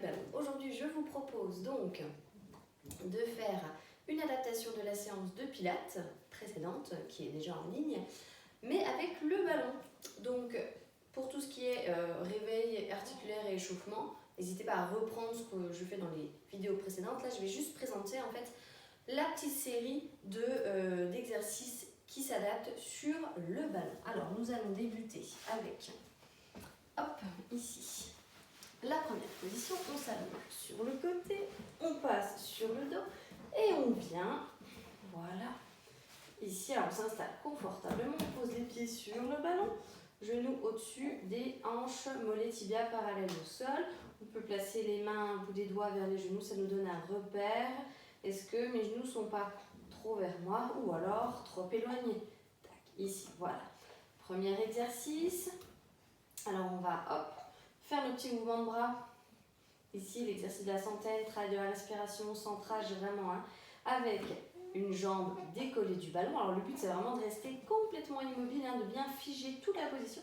ballon. Aujourd'hui, je vous propose donc de faire une adaptation de la séance de pilates précédente, qui est déjà en ligne, mais avec le ballon. Donc, pour tout ce qui est réveil articulaire et échauffement, n'hésitez pas à reprendre ce que je fais dans les vidéos précédentes. Là, je vais juste présenter en fait la petite série d'exercices qui s'adaptent sur le ballon. Alors, nous allons débuter avec, hop, ici, la première position. On s'allonge sur le côté, on passe sur le dos et on vient, voilà, ici. Alors, on s'installe confortablement, on pose les pieds sur le ballon, genoux au-dessus des hanches, mollets, tibias parallèles au sol. On peut placer les mains, bout des doigts vers les genoux, ça nous donne un repère. Est-ce que mes genoux ne sont pas trop vers moi ou alors trop éloignés? Tac, ici, voilà. Premier exercice. Alors on va, hop, faire le petit mouvement de bras. Ici, l'exercice de la centaine, travail de la respiration, centrage vraiment, hein, avec une jambe décollée du ballon. Alors le but, c'est vraiment de rester complètement immobile, hein, de bien figer toute la position,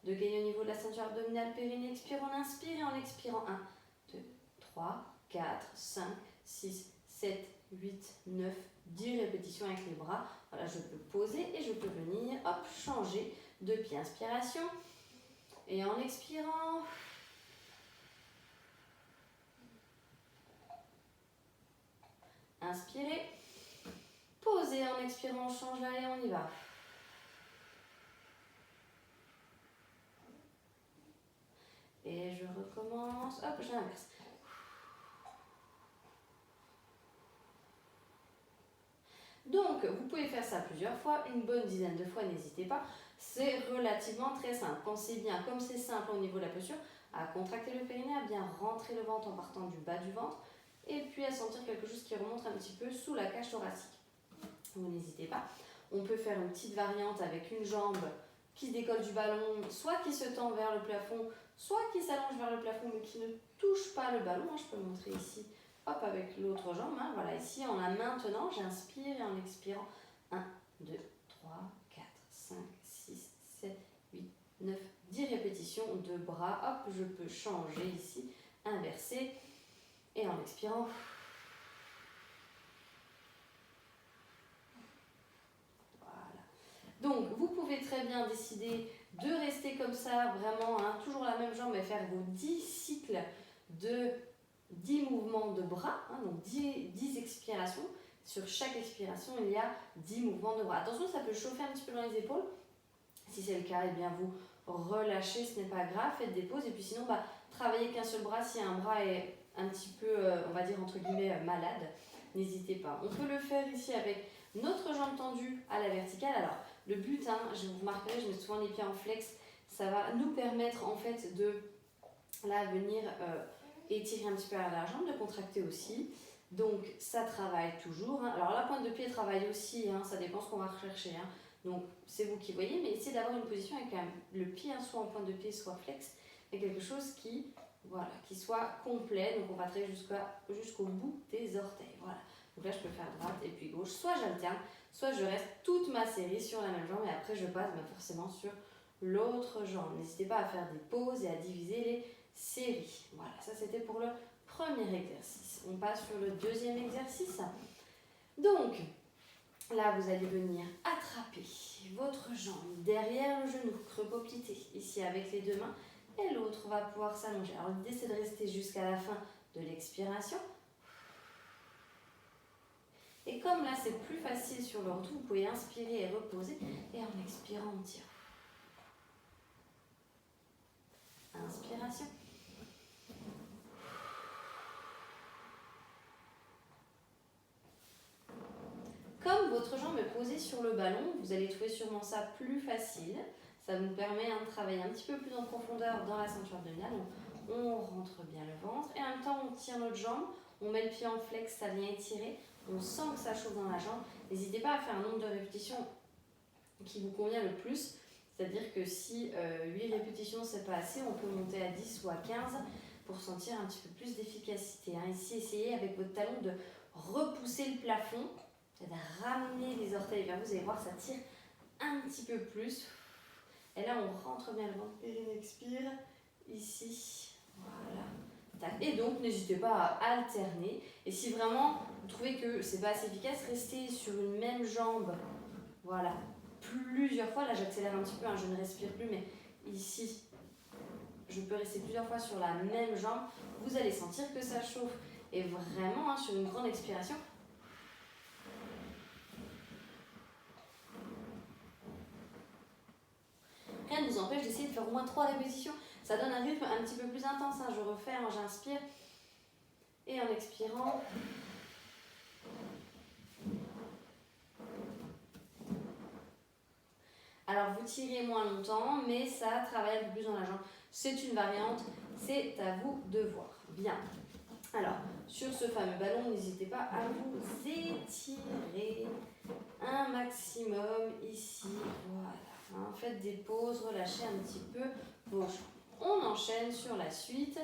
de gagner au niveau de la ceinture abdominale, périnée. Expire, on inspire et en expirant, 1, 2, 3, 4, 5, 6, 7, 8, 9, 10 répétitions avec les bras. Voilà, je peux poser et je peux venir, hop, changer de pied. Inspiration. Et en expirant, inspirez. Posez en expirant, on change, allez, on y va. Et je recommence, hop, j'inverse. Donc, vous pouvez faire ça plusieurs fois, une bonne dizaine de fois, n'hésitez pas. C'est relativement très simple. Pensez bien, comme c'est simple au niveau de la posture, à contracter le périnée, à bien rentrer le ventre en partant du bas du ventre, et puis à sentir quelque chose qui remonte un petit peu sous la cage thoracique. Vous n'hésitez pas. On peut faire une petite variante avec une jambe qui se décolle du ballon, soit qui se tend vers le plafond, soit qui s'allonge vers le plafond, mais qui ne touche pas le ballon. Je peux montrer ici. Hop, avec l'autre jambe, hein, voilà, ici en la maintenant, j'inspire et en expirant, 1, 2, 3, 4, 5, 6, 7, 8, 9, 10 répétitions de bras. Hop, je peux changer ici, inverser et en expirant. Voilà. Donc, vous pouvez très bien décider de rester comme ça, vraiment, hein, toujours la même jambe, et faire vos 10 cycles de 10 mouvements de bras, hein, donc 10 expirations. Sur chaque expiration, il y a 10 mouvements de bras. Attention, ça peut chauffer un petit peu dans les épaules. Si c'est le cas, eh bien vous relâchez, ce n'est pas grave, faites des pauses. Et puis sinon, travaillez qu'un seul bras. Si un bras est un petit peu, on va dire entre guillemets, malade, n'hésitez pas. On peut le faire ici avec notre jambe tendue à la verticale. Alors, le but, hein, vous remarquerez, je mets souvent les pieds en flex. Ça va nous permettre en fait de là venir étirer un petit peu à la jambe, de contracter aussi. Donc ça travaille toujours, hein. Alors la pointe de pied travaille aussi, hein, ça dépend ce qu'on va rechercher, hein. Donc c'est vous qui voyez, mais essayez d'avoir une position avec le pied, hein, soit en pointe de pied, soit flex, et quelque chose qui, voilà, qui soit complet. Donc on va travailler jusqu'au bout des orteils. Voilà. Donc là je peux faire droite et puis gauche, soit j'alterne, soit je reste toute ma série sur la même jambe et après je passe forcément sur l'autre jambe. N'hésitez pas à faire des pauses et à diviser les série. Voilà, ça c'était pour le premier exercice. On passe sur le deuxième exercice. Donc, là vous allez venir attraper votre jambe derrière le genou, creux poplité, ici avec les deux mains, et l'autre va pouvoir s'allonger. Alors l'idée c'est de rester jusqu'à la fin de l'expiration. Et comme là c'est plus facile sur le retour, vous pouvez inspirer et reposer, et en expirant on tire. Inspiration. Comme votre jambe est posée sur le ballon, vous allez trouver sûrement ça plus facile. Ça nous permet de travailler un petit peu plus en profondeur dans la ceinture abdominale. On rentre bien le ventre et en même temps on tire notre jambe, on met le pied en flex, ça vient étirer, on sent que ça chauffe dans la jambe. N'hésitez pas à faire un nombre de répétitions qui vous convient le plus. C'est-à-dire que si 8 répétitions c'est pas assez, on peut monter à 10 ou à 15 pour sentir un petit peu plus d'efficacité, hein. Ici, essayez avec votre talon de repousser le plafond. C'est de ramener les orteils vers vous, vous allez voir, ça tire un petit peu plus. Et là, on rentre bien le ventre, périnée expire, ici, voilà. Et donc, n'hésitez pas à alterner. Et si vraiment vous trouvez que c'est pas assez efficace, restez sur une même jambe. Voilà. Plusieurs fois. Là, j'accélère un petit peu, hein, je ne respire plus, mais ici, je peux rester plusieurs fois sur la même jambe. Vous allez sentir que ça chauffe. Et vraiment, hein, sur une grande expiration, rien ne nous empêche d'essayer de faire au moins 3 répétitions. Ça donne un rythme un petit peu plus intense. Hein. Je refais, hein, j'inspire. Et en expirant, alors vous tirez moins longtemps, mais ça travaille un peu plus dans la jambe. C'est une variante, c'est à vous de voir. Bien. Alors, sur ce fameux ballon, n'hésitez pas à vous étirer un maximum ici. Voilà. Hein, faites des pauses, relâchez un petit peu vos jambes. On enchaîne sur la suite.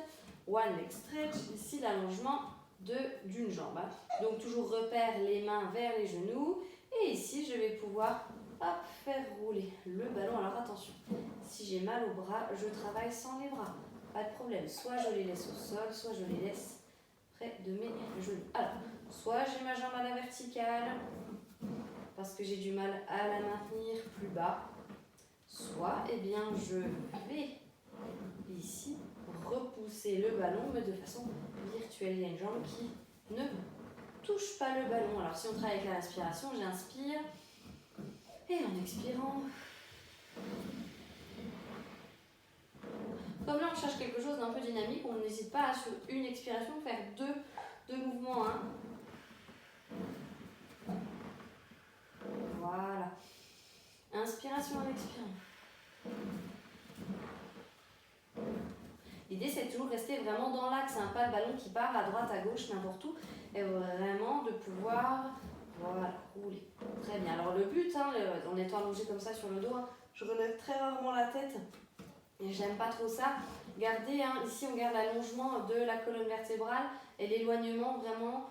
One leg stretch, ici l'allongement d'une jambe. Hein. Donc toujours repère les mains vers les genoux. Et ici, je vais pouvoir faire rouler le ballon. Alors attention, si j'ai mal au bras, je travaille sans les bras. Pas de problème. Soit je les laisse au sol, soit je les laisse près de mes genoux. Alors, soit j'ai ma jambe à la verticale, parce que j'ai du mal à la maintenir plus bas. Soit, eh bien, je vais ici repousser le ballon, mais de façon virtuelle. Il y a une jambe qui ne touche pas le ballon. Alors, si on travaille avec la respiration, j'inspire. Et en expirant. Comme là, on cherche quelque chose d'un peu dynamique, on n'hésite pas à, sur une expiration, faire deux mouvements. Hein. Voilà. Inspiration en expirant. L'idée, c'est de toujours rester vraiment dans l'axe, hein, pas le ballon qui part à droite, à gauche, n'importe où, et vraiment de pouvoir rouler. Très bien. Alors le but, hein, en étant allongé comme ça sur le dos, hein, je relève très rarement la tête, et j'aime pas trop ça. Gardez, hein, ici on garde l'allongement de la colonne vertébrale et l'éloignement vraiment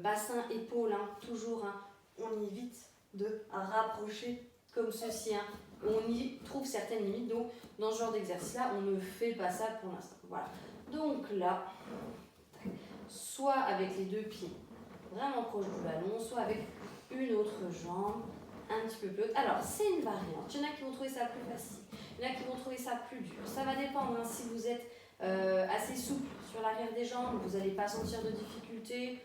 bassin-épaule, hein, toujours. Hein, on évite de rapprocher comme ceci. Hein. On y trouve certaines limites, donc dans ce genre d'exercice-là, on ne fait pas ça pour l'instant. Voilà. Donc là, soit avec les 2 pieds vraiment proches du ballon, soit avec une autre jambe un petit peu plus haute. Alors, c'est une variante. Il y en a qui vont trouver ça plus facile, il y en a qui vont trouver ça plus dur. Ça va dépendre. Hein, si vous êtes assez souple sur l'arrière des jambes, vous n'allez pas sentir de difficulté.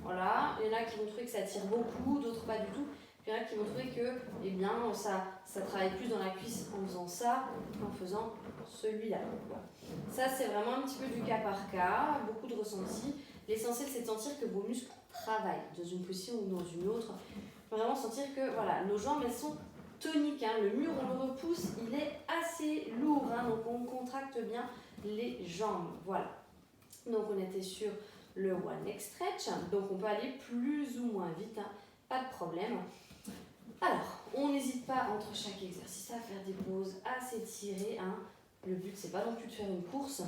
Voilà. Il y en a qui vont trouver que ça tire beaucoup, d'autres pas du tout. Il y en a qui vont trouver que eh bien, ça travaille plus dans la cuisse en faisant ça qu'en faisant celui-là. Voilà. Ça, c'est vraiment un petit peu du cas par cas, beaucoup de ressenti. L'essentiel, c'est de sentir que vos muscles travaillent dans une position ou dans une autre. Vraiment sentir que voilà, nos jambes, elles sont toniques. Hein. Le mur, on le repousse, il est assez lourd. Hein, donc, on contracte bien les jambes. Voilà. Donc, on était sur le one leg stretch. Donc, on peut aller plus ou moins vite. Hein, pas de problème. Alors, on n'hésite pas entre chaque exercice à faire des pauses, à s'étirer. Hein. Le but, c'est pas non plus de faire une course.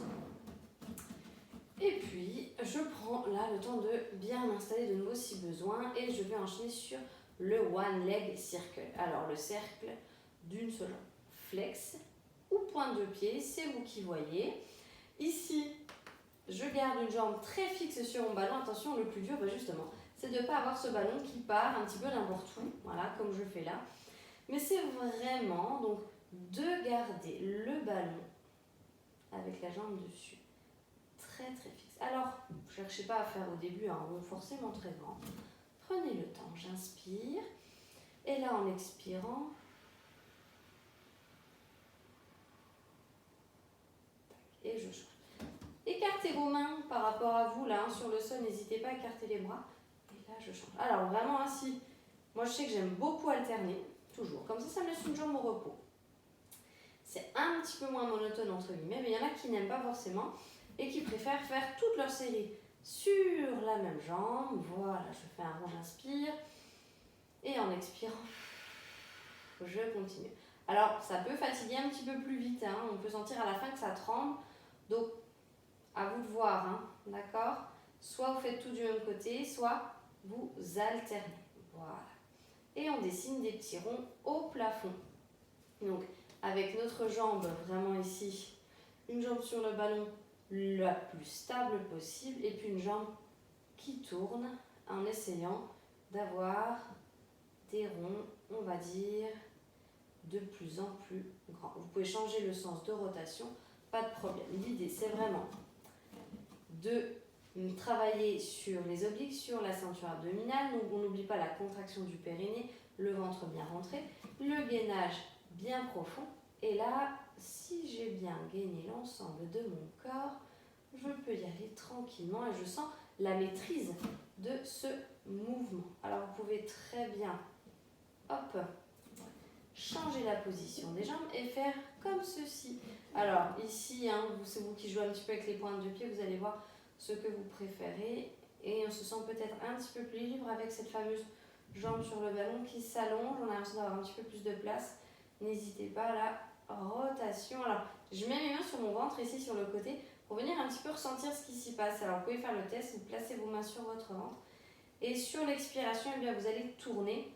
Et puis, je prends là le temps de bien m'installer de nouveau si besoin et je vais enchaîner sur le one leg circle. Alors, le cercle d'une seule jambe. Flex ou pointe de pied, c'est vous qui voyez. Ici, je garde une jambe très fixe sur mon ballon. Attention, le plus dur, justement, c'est de ne pas avoir ce ballon qui part un petit peu n'importe où, voilà, comme je fais là. Mais c'est vraiment donc de garder le ballon avec la jambe dessus, très très fixe. Alors, ne cherchez pas à faire au début un rond forcément très grand. Prenez le temps, j'inspire. Et là, en expirant, et je change. Écartez vos mains par rapport à vous, là, hein, sur le sol, n'hésitez pas à écarter les bras. Et là, je change. Alors, vraiment ainsi, moi je sais que j'aime beaucoup alterner, toujours. Comme ça me laisse une jambe au repos. C'est un petit peu moins monotone, entre guillemets, mais il y en a qui n'aiment pas forcément et qui préfèrent faire toute leur série sur la même jambe. Voilà, je fais un rond, j'inspire. Et en expirant, je continue. Alors, ça peut fatiguer un petit peu plus vite. Hein. On peut sentir à la fin que ça tremble. Donc, à vous de voir, hein. D'accord ? Soit vous faites tout du même côté, soit vous alternez. Voilà. Et on dessine des petits ronds au plafond. Donc, avec notre jambe vraiment ici, une jambe sur le ballon, la plus stable possible. Et puis une jambe qui tourne en essayant d'avoir des ronds, on va dire, de plus en plus grands. Vous pouvez changer le sens de rotation, pas de problème. L'idée, c'est vraiment de travailler sur les obliques, sur la ceinture abdominale. Donc on n'oublie pas la contraction du périnée, le ventre bien rentré, le gainage bien profond. Et là, si j'ai bien gainé l'ensemble de mon corps, je peux y aller tranquillement et je sens la maîtrise de ce mouvement. Alors vous pouvez très bien, hop, changer la position des jambes et faire comme ceci. Alors ici, hein, c'est vous qui jouez un petit peu avec les pointes de pied, vous allez voir ce que vous préférez et on se sent peut-être un petit peu plus libre avec cette fameuse jambe sur le ballon qui s'allonge. On a l'impression d'avoir un petit peu plus de place. N'hésitez pas à la rotation. Alors je mets mes mains sur mon ventre ici sur le côté pour venir un petit peu ressentir ce qui s'y passe. Alors vous pouvez faire le test, vous placez vos mains sur votre ventre et sur l'expiration, eh bien, vous allez tourner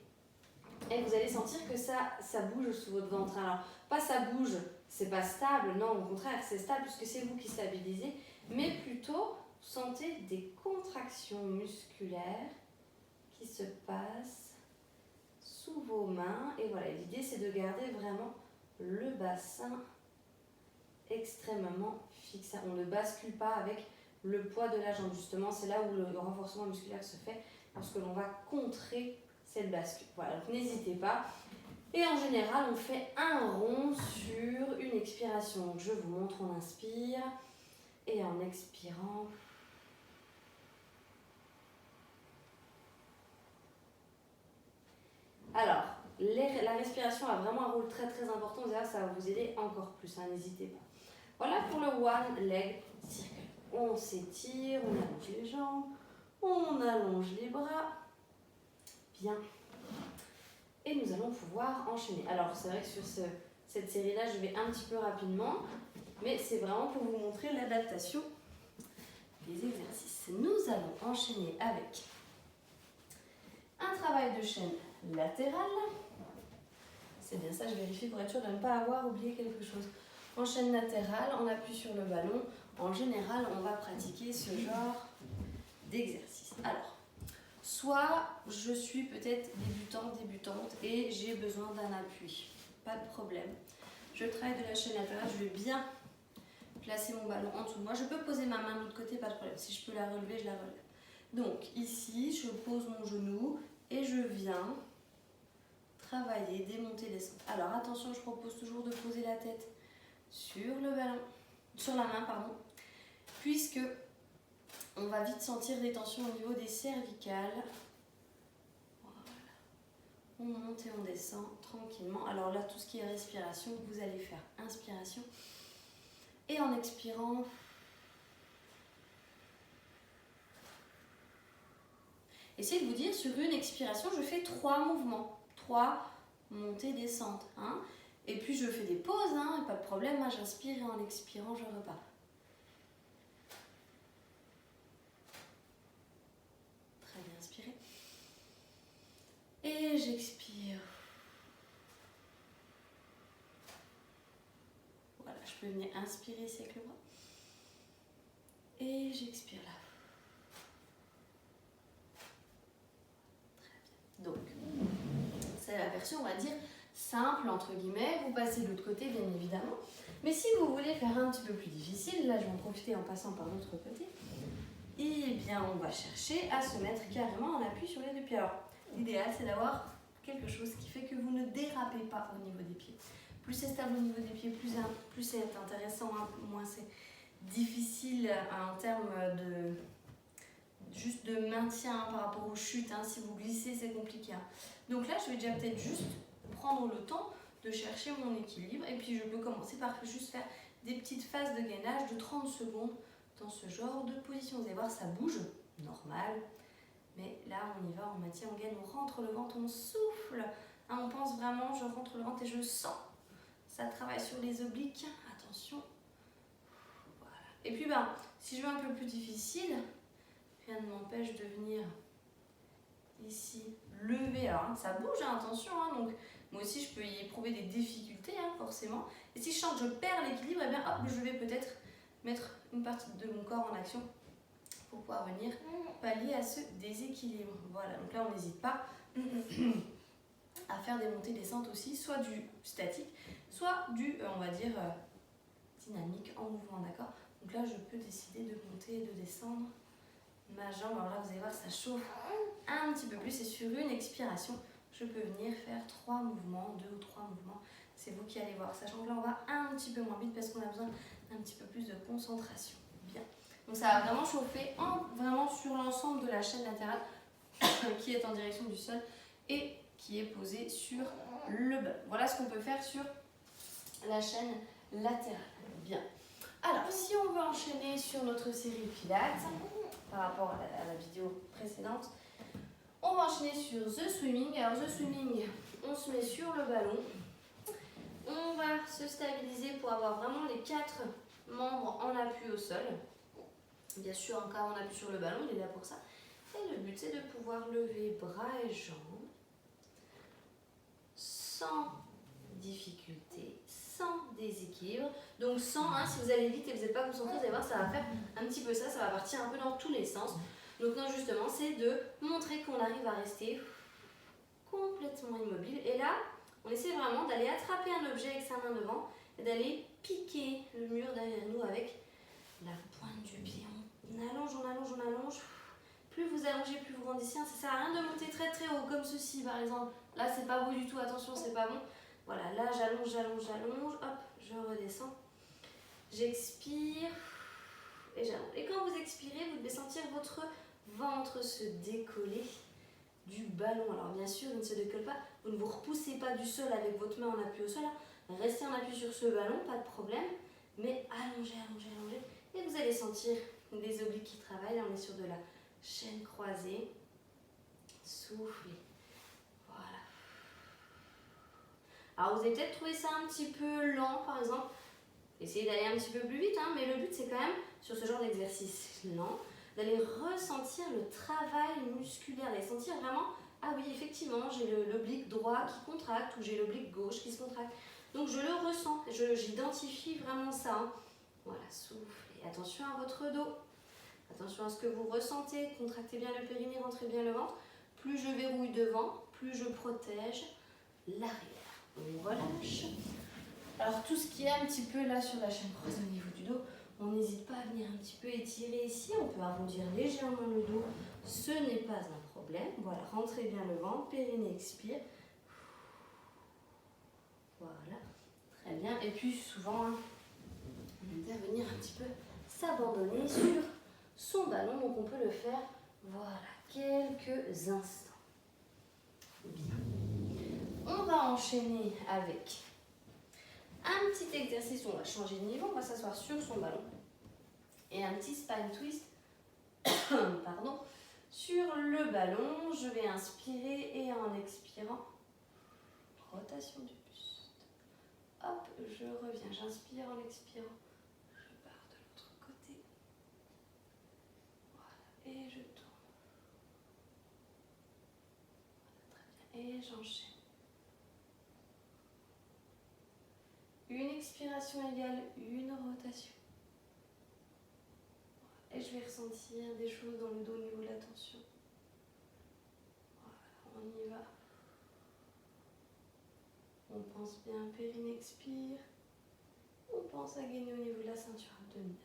et vous allez sentir que ça bouge sous votre ventre. Alors pas ça bouge, c'est pas stable, non, au contraire c'est stable puisque c'est vous qui stabilisez, mais plutôt sentez des contractions musculaires qui se passent sous vos mains. Et voilà, l'idée c'est de garder vraiment le bassin extrêmement fixe. On ne bascule pas avec le poids de la jambe. Justement, c'est là où le renforcement musculaire se fait lorsque l'on va contrer cette bascule. Voilà, donc n'hésitez pas. Et en général, on fait un rond sur une expiration. Donc je vous montre, on inspire et en expirant, alors, la respiration a vraiment un rôle très très important. D'ailleurs, ça va vous aider encore plus, hein, n'hésitez pas. Voilà pour le one leg circle. On s'étire, on allonge les jambes, on allonge les bras. Bien. Et nous allons pouvoir enchaîner. Alors, c'est vrai que sur cette série-là, je vais un petit peu rapidement, mais c'est vraiment pour vous montrer l'adaptation des exercices. Nous allons enchaîner avec un travail de chaîne latérale. C'est bien ça, je vérifie pour être sûre de ne pas avoir oublié quelque chose. En chaîne latérale, on appuie sur le ballon. En général, on va pratiquer ce genre d'exercice. Alors, soit je suis peut-être débutante et j'ai besoin d'un appui. Pas de problème. Je travaille de la chaîne latérale, je vais bien placer mon ballon en dessous de moi. Je peux poser ma main de l'autre côté, pas de problème. Si je peux la relever, je la relève. Donc ici, je pose mon genou et je viens travailler, démonter, descendre. Alors attention, je propose toujours de poser la tête sur le ballon, sur la main, pardon, puisque on va vite sentir des tensions au niveau des cervicales. Voilà. On monte et on descend tranquillement. Alors là, tout ce qui est respiration, vous allez faire inspiration et en expirant, essayez de vous dire, sur une expiration, je fais 3 mouvements. 3 montées, descentes. Hein. Et puis je fais des pauses, hein, pas de problème. Hein, j'inspire et en expirant, je repars. Très bien, inspirez. Et j'expire. Voilà, je peux venir inspirer ici avec le bras. Et j'expire là. Donc, c'est la version, on va dire, simple, entre guillemets. Vous passez de l'autre côté, bien évidemment. Mais si vous voulez faire un petit peu plus difficile, là, je vais en profiter en passant par l'autre côté. Et bien, on va chercher à se mettre carrément en appui sur les deux pieds. Alors, l'idéal, c'est d'avoir quelque chose qui fait que vous ne dérapez pas au niveau des pieds. Plus c'est stable au niveau des pieds, plus c'est intéressant, hein, moins c'est difficile en termes juste de maintien, hein, par rapport aux chutes. Hein. Si vous glissez, c'est compliqué. Hein. Donc là, je vais déjà peut-être juste prendre le temps de chercher mon équilibre. Et puis, je peux commencer par juste faire des petites phases de gainage de 30 secondes dans ce genre de position. Vous allez voir, ça bouge, normal. Mais là, on y va, on maintient, on gagne, on rentre le ventre, on souffle. Hein, on pense vraiment, je rentre le ventre et je sens. Ça travaille sur les obliques. Attention. Voilà. Et puis, si je veux un peu plus difficile, rien ne m'empêche de venir ici lever. Alors, ça bouge, hein, attention. Hein, donc, moi aussi, je peux y éprouver des difficultés, hein, forcément. Et si je sens que je perds l'équilibre, eh bien, hop, je vais peut-être mettre une partie de mon corps en action pour pouvoir venir pallier à ce déséquilibre. Voilà, donc là on n'hésite pas à faire des montées-descentes aussi, soit du statique, soit du, on va dire, dynamique en mouvement, d'accord? Donc là je peux décider de monter et de descendre ma jambe. Alors là vous allez voir, ça chauffe un petit peu plus et sur une expiration, je peux venir faire 3 mouvements, 2 ou 3 mouvements. C'est vous qui allez voir, sachant que là on va un petit peu moins vite parce qu'on a besoin d'un petit peu plus de concentration. Bien. Donc ça va vraiment chauffer vraiment sur l'ensemble de la chaîne latérale qui est en direction du sol et qui est posée sur le bas. Voilà ce qu'on peut faire sur la chaîne latérale. Bien. Alors, si on veut enchaîner sur notre série Pilates, par rapport à la vidéo précédente, on va enchaîner sur The Swimming. Alors, The Swimming, on se met sur le ballon. On va se stabiliser pour avoir vraiment les 4 membres en appui au sol. Bien sûr, encore on appuie sur le ballon, il est là pour ça. Et le but, c'est de pouvoir lever bras et jambes sans difficulté, sans déséquilibre. Donc sans, si vous allez vite et vous n'êtes pas concentré, vous allez voir, ça va faire un petit peu ça, ça va partir un peu dans tous les sens. Donc non, justement, c'est de montrer qu'on arrive à rester complètement immobile. Et là, on essaie vraiment d'aller attraper un objet avec sa main devant et d'aller piquer le mur derrière nous avec la pointe du pied. On allonge, on allonge, on allonge. Plus vous allongez, plus vous grandissez. Ça sert à rien de monter très très haut comme ceci par exemple. Là, c'est pas beau du tout, attention, c'est pas bon. Voilà, là, j'allonge, j'allonge, j'allonge. Hop, je redescends. J'expire et j'allonge. Et quand vous expirez, vous devez sentir votre ventre se décoller du ballon. Alors bien sûr, il ne se décolle pas. Vous ne vous repoussez pas du sol avec votre main en appui au sol. Restez en appui sur ce ballon, pas de problème. Mais allongez, allongez, allongez. Et vous allez sentir des obliques qui travaillent. Là, on est sur de la chaîne croisée. Soufflez. Voilà. Alors, vous allez peut-être trouver ça un petit peu lent, par exemple. Essayez d'aller un petit peu plus vite, mais le but, c'est quand même, sur ce genre d'exercice lent, d'aller ressentir le travail musculaire, d'aller sentir vraiment, ah oui, effectivement, j'ai l'oblique droit qui contracte ou j'ai l'oblique gauche qui se contracte. Donc, je le ressens, j'identifie vraiment ça. Voilà, soufflez. Attention à votre dos. Attention à ce que vous ressentez. Contractez bien le périnée, rentrez bien le ventre. Plus je verrouille devant, plus je protège l'arrière. On relâche. Alors tout ce qui est un petit peu là sur la chaîne croisée au niveau du dos, on n'hésite pas à venir un petit peu étirer ici. On peut arrondir légèrement le dos. Ce n'est pas un problème. Voilà, rentrez bien le ventre, périnée expire. Voilà, très bien. Et puis souvent, on intervenir un petit peu, s'abandonner sur son ballon. Donc on peut le faire, voilà, quelques instants. Bien. On va enchaîner avec un petit exercice. On va changer de niveau, on va s'asseoir sur son ballon. Et un petit spine twist, pardon, sur le ballon. Je vais inspirer et en expirant, rotation du buste. Hop, je reviens, j'inspire en expirant. Je pars de l'autre côté. Voilà, et je tourne. Voilà, très bien. Et j'enchaîne. Une expiration égale une rotation. Et je vais ressentir des choses dans le dos au niveau de la tension. Voilà, on y va. On pense bien, périnée expire. On pense à gainer au niveau de la ceinture abdominale.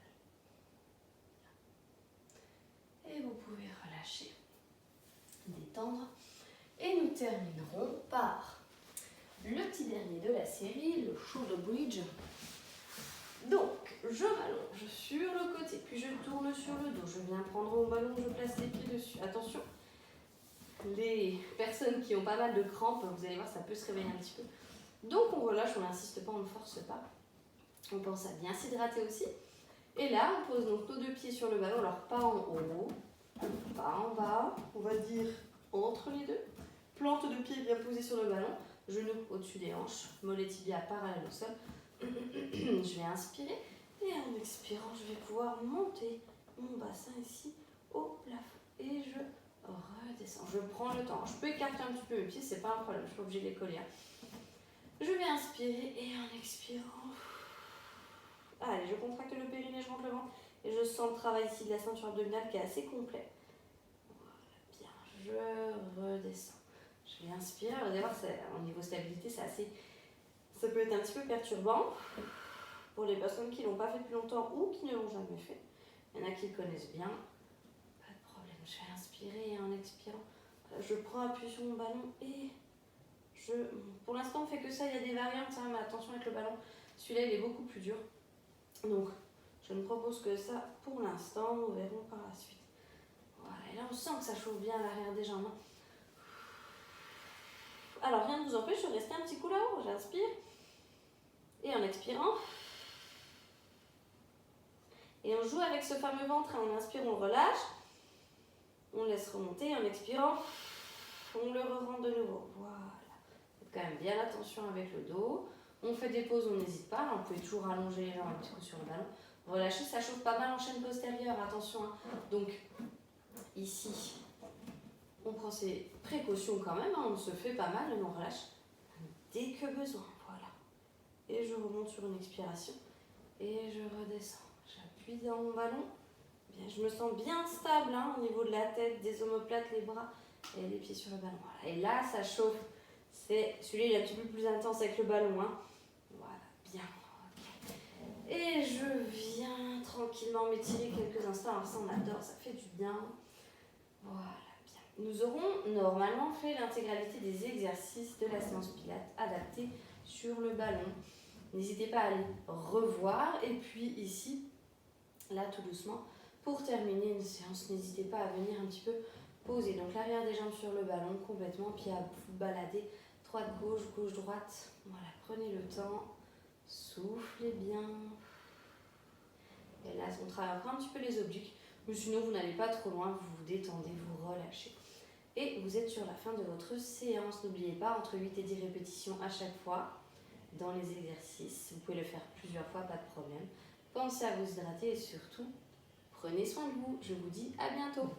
Et vous pouvez relâcher, détendre. Et nous terminerons par le petit dernier de la série, le shoulder bridge. Donc, je m'allonge sur le côté, puis je tourne sur le dos. Je viens prendre mon ballon, je place les pieds dessus. Attention, les personnes qui ont pas mal de crampes, vous allez voir, ça peut se réveiller un petit peu. Donc, on relâche, on n'insiste pas, on ne force pas. On pense à bien s'hydrater aussi. Et là, on pose donc nos 2 pieds sur le ballon. Alors, pas en haut, pas en bas, on va dire entre les deux. Plante de pied bien posée sur le ballon. Genoux au-dessus des hanches, mollets tibias parallèles au sol. Je vais inspirer et en expirant, je vais pouvoir monter mon bassin ici au plafond. Et je redescends. Je prends le temps. Je peux écarter un petit peu mes pieds, c'est pas un problème, je suis pas obligée de les coller. Je vais inspirer et en expirant, Allez, je contracte le périnée, je rentre le ventre. Et je sens le travail ici de la ceinture abdominale qui est assez complet. Voilà, bien, je redescends. Je vais inspirer, vous allez voir, au niveau stabilité, ça peut être un petit peu perturbant pour les personnes qui ne l'ont pas fait depuis longtemps ou qui ne l'ont jamais fait. Il y en a qui le connaissent bien. Pas de problème, je vais inspirer et en expirant, je prends appui sur mon ballon et pour l'instant, on fait que ça, il y a des variantes, hein, mais attention avec le ballon. Celui-là, il est beaucoup plus dur. Donc, je ne propose que ça pour l'instant. Nous verrons par la suite. Voilà, et là, on sent que ça chauffe bien à l'arrière des jambes. Alors, rien ne vous empêche de rester un petit coup là-haut. J'inspire. Et en expirant. Et on joue avec ce fameux ventre. On inspire, on relâche. On laisse remonter. En expirant, on le re-rentre de nouveau. Voilà. Faites quand même bien attention avec le dos. On fait des pauses, on n'hésite pas. Là, on peut toujours allonger les jambes un petit coup sur le ballon. Relâchez, ça chauffe pas mal en chaîne postérieure. Attention. Hein. Donc, ici, on prend ses précautions quand même. Hein. On se fait pas mal et on relâche dès que besoin. Voilà. Et je remonte sur une expiration. Et je redescends. J'appuie dans mon ballon. Bien, je me sens bien stable hein, au niveau de la tête, des omoplates, les bras et les pieds sur le ballon. Voilà. Et là, ça chauffe. Celui-là, il est un petit peu plus intense avec le ballon. Hein. Voilà, bien. Okay. Et je viens tranquillement m'étirer quelques instants. Alors ça, on adore, ça fait du bien. Voilà, bien. Nous aurons normalement fait l'intégralité des exercices de la séance Pilates adaptés sur le ballon. N'hésitez pas à aller revoir. Et puis ici, là, tout doucement, pour terminer une séance, n'hésitez pas à venir un petit peu poser. Donc l'arrière des jambes sur le ballon complètement, puis à vous balader. Droite-gauche, gauche-droite. Voilà, prenez le temps. Soufflez bien. Et là, on travaille encore un petit peu les obliques. Mais sinon, vous n'allez pas trop loin. Vous vous détendez, vous relâchez. Et vous êtes sur la fin de votre séance. N'oubliez pas, entre 8 et 10 répétitions à chaque fois dans les exercices. Vous pouvez le faire plusieurs fois, pas de problème. Pensez à vous hydrater et surtout, prenez soin de vous. Je vous dis à bientôt.